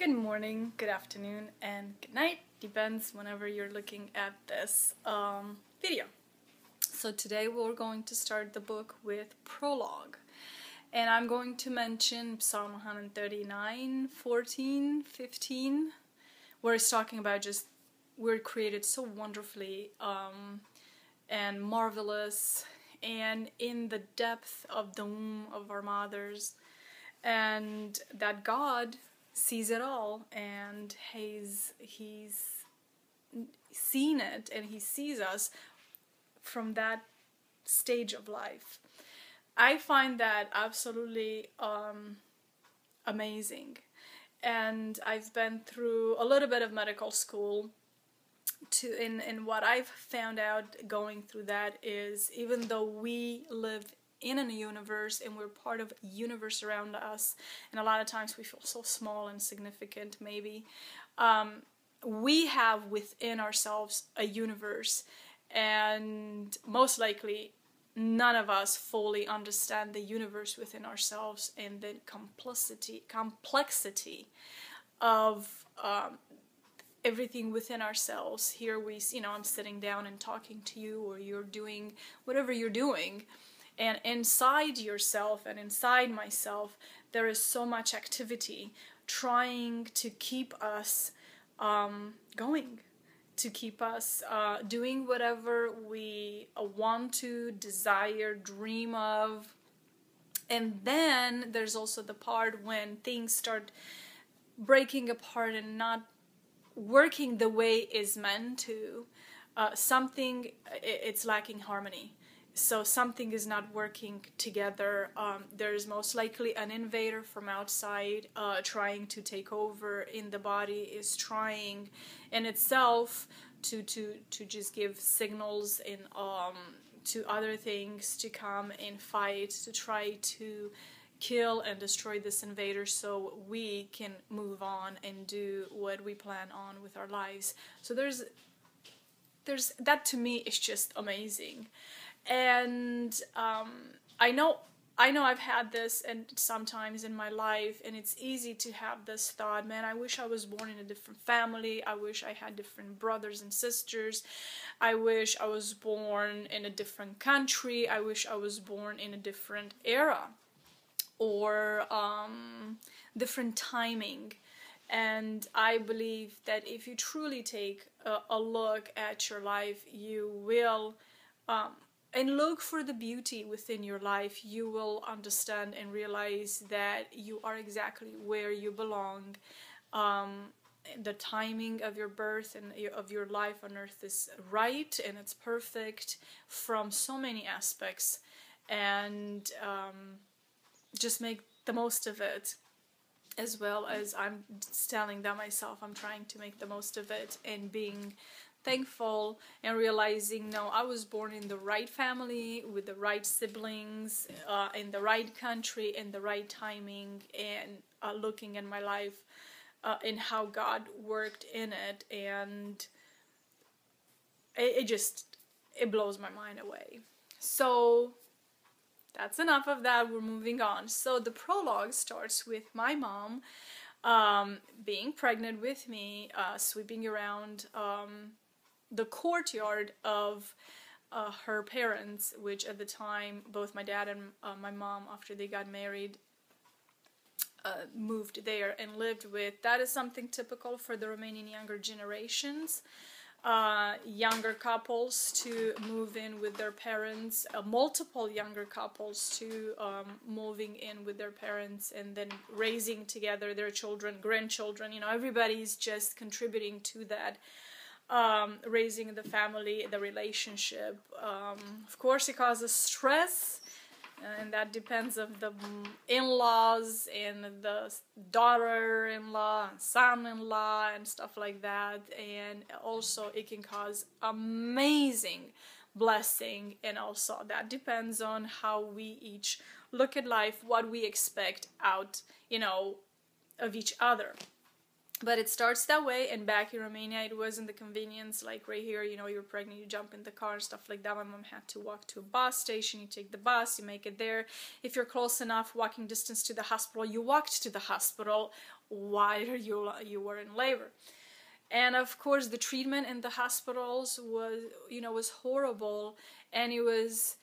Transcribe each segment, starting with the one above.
Good morning, good afternoon, and good night. Depends whenever you're looking at this video. So today we're going to start the book with Prologue. And I'm going to mention Psalm 139, 14, 15, where it's talking about just we're created so wonderfully and marvelous and in the depth of the womb of our mothers, and that God sees it all, and he's seen it, and he sees us from that stage of life. I find that absolutely amazing, and I've been through a little bit of medical school and what I've found out going through that is, even though we live in a universe and we're part of a universe around us, and a lot of times we feel so small and insignificant maybe, we have within ourselves a universe, and most likely none of us fully understand the universe within ourselves and the complexity of everything within ourselves. Here I'm sitting down and talking to you, or you're doing whatever you're doing, and inside yourself and inside myself there is so much activity trying to keep us going, to keep us doing whatever we want to, desire, dream of. And then there's also the part when things start breaking apart and not working the way is meant to. It's lacking harmony. So something is not working together. There's most likely an invader from outside trying to take over, in the body is trying in itself to just give signals in to other things to come and fight, to try to kill and destroy this invader so we can move on and do what we plan on with our lives. So there's that, to me, is just amazing. And I know I've had this and sometimes in my life, and it's easy to have this thought, man, I wish I was born in a different family, I wish I had different brothers and sisters, I wish I was born in a different country, I wish I was born in a different era, or different timing. And I believe that if you truly take a look at your life, you will and look for the beauty within your life, you will understand and realize that you are exactly where you belong. The timing of your birth and of your life on earth is right, and it's perfect from so many aspects, and just make the most of it. As well as I'm telling that myself, I'm trying to make the most of it and being thankful and realizing, no, I was born in the right family with the right siblings, in the right country, in the right timing, and looking at my life and how God worked in it, and it blows my mind away. So that's enough of that, we're moving on. So the prologue starts with my mom being pregnant with me, sweeping around the courtyard of her parents, which at the time, both my dad and my mom, after they got married, moved there and lived with. That is something typical for the Romanian younger generations. Younger couples to move in with their parents, multiple younger couples to moving in with their parents and then raising together their children, grandchildren, everybody's just contributing to that, raising the family, the relationship. Of course it causes stress, and that depends on the in-laws and the daughter-in-law and son-in-law and stuff like that, and also it can cause amazing blessing, and also that depends on how we each look at life, what we expect out, of each other. But it starts that way, and back in Romania it wasn't the convenience like right here, you're pregnant, you jump in the car and stuff like that. My mom had to walk to a bus station, you take the bus, you make it there. If you're close enough, walking distance to the hospital, you walked to the hospital, while you were in labor. And of course, the treatment in the hospitals was horrible, and it was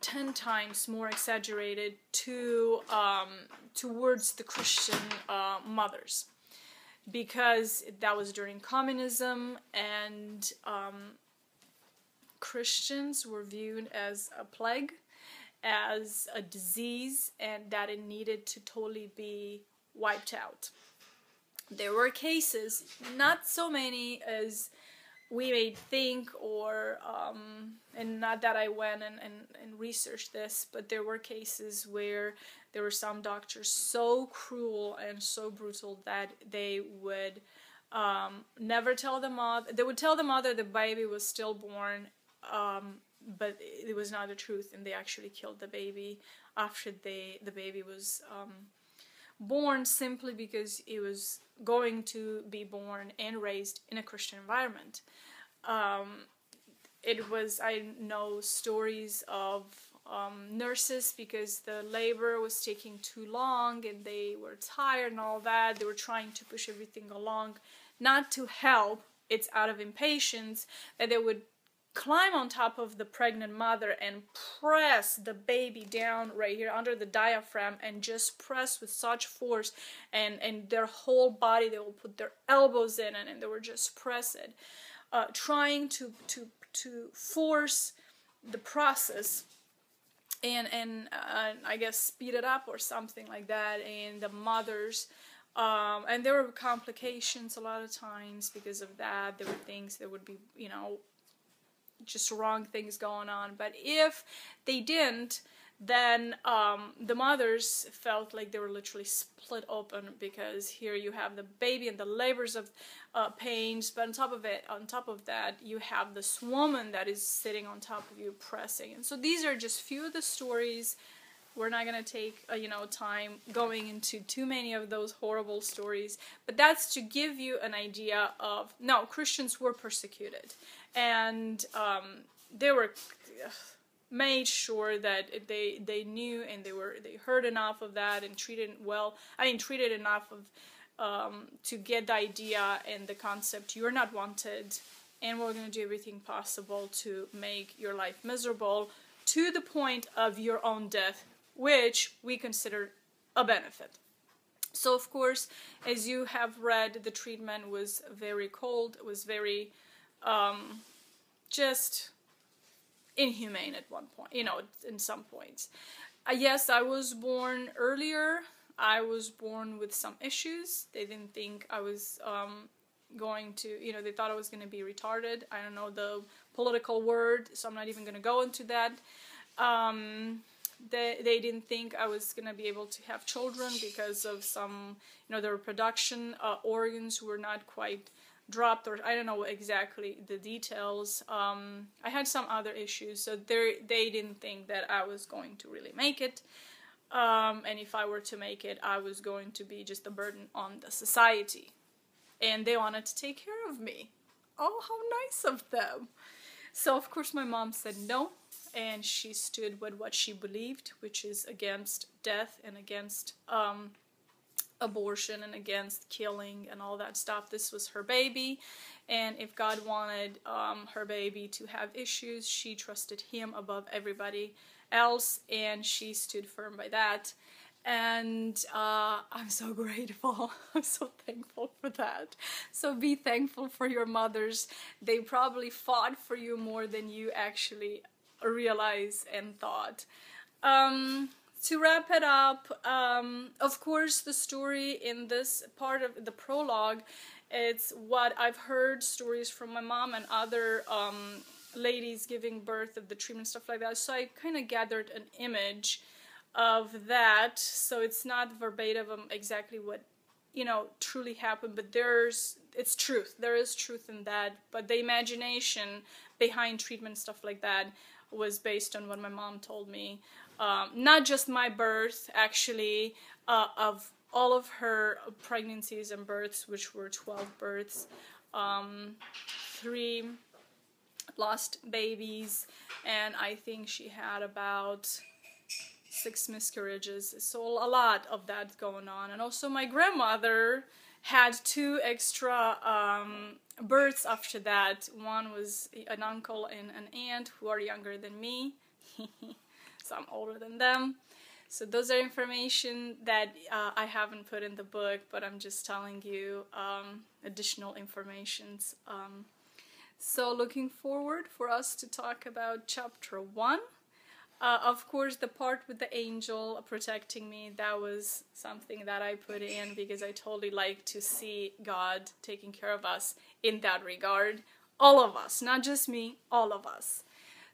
10 times more exaggerated towards the Christian mothers, because that was during communism, and Christians were viewed as a plague, as a disease, and that it needed to totally be wiped out. There were cases, not so many as we may think, or and not that I went and researched this, but there were cases where there were some doctors so cruel and so brutal that they would never tell the mother. They would tell the mother the baby was stillborn, but it was not the truth, and they actually killed the baby after the baby was born, simply because it was going to be born and raised in a Christian environment. I know stories of nurses, because the labor was taking too long and they were tired and all that. They were trying to push everything along, not to help, it's out of impatience, that they would climb on top of the pregnant mother and press the baby down right here under the diaphragm, and just press with such force, and their whole body, they will put their elbows in it, and they would just press it, trying to force the process and I guess speed it up or something like that. And the mothers, and there were complications a lot of times because of that. There were things that would be, just wrong things going on. But if they didn't, then the mothers felt like they were literally split open, because here you have the baby and the labors of pains, but on top of that, you have this woman that is sitting on top of you pressing. And so these are just few of the stories. We're not going to take time going into too many of those horrible stories, but that's to give you an idea of, no, Christians were persecuted, and they were made sure that they knew, and they heard enough of that and treated enough of to get the idea and the concept, you're not wanted, and we're going to do everything possible to make your life miserable to the point of your own death, which we consider a benefit. So of course, as you have read, the treatment was very cold. It was very just inhumane at one point, in some points. Yes, I was born earlier. I was born with some issues. They didn't think I was going to, they thought I was going to be retarded. I don't know the political word, so I'm not even going to go into that. They didn't think I was going to be able to have children because of some, the reproduction organs were not quite dropped, or I don't know exactly the details. I had some other issues, so they didn't think that I was going to really make it. And if I were to make it, I was going to be just a burden on the society. And they wanted to take care of me. Oh, how nice of them. So, of course, my mom said no. And she stood with what she believed, which is against death and against abortion and against killing and all that stuff. This was her baby, and if God wanted her baby to have issues, she trusted him above everybody else, and she stood firm by that. And I'm so grateful. I'm so thankful for that. So be thankful for your mothers. They probably fought for you more than you actually realize and thought. To wrap it up, of course, the story in this part of the prologue, it's what I've heard stories from my mom and other ladies giving birth of the treatment, stuff like that. So I kind of gathered an image of that. So it's not verbatim exactly what truly happened, but it's truth. There is truth in that. But the imagination behind treatment, stuff like that, was based on what my mom told me. Not just my birth, actually, of all of her pregnancies and births, which were 12 births, 3 lost babies, and I think she had about 6 miscarriages. So a lot of that going on. And also my grandmother had 2 extra births after that. One was an uncle and an aunt who are younger than me. So I'm older than them. So those are information that I haven't put in the book, but I'm just telling you additional informations. So looking forward for us to talk about chapter 1. Of course, the part with the angel protecting me, that was something that I put in because I totally like to see God taking care of us in that regard. All of us, not just me, all of us.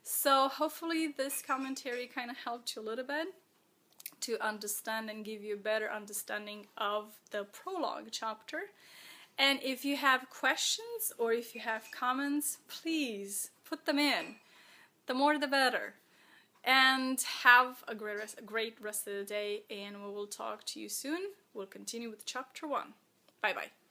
So hopefully this commentary kind of helped you a little bit to understand and give you a better understanding of the prologue chapter. And if you have questions or if you have comments, please put them in. The more the better. And have a great rest of the day, and we will talk to you soon. We'll continue with chapter 1. Bye bye.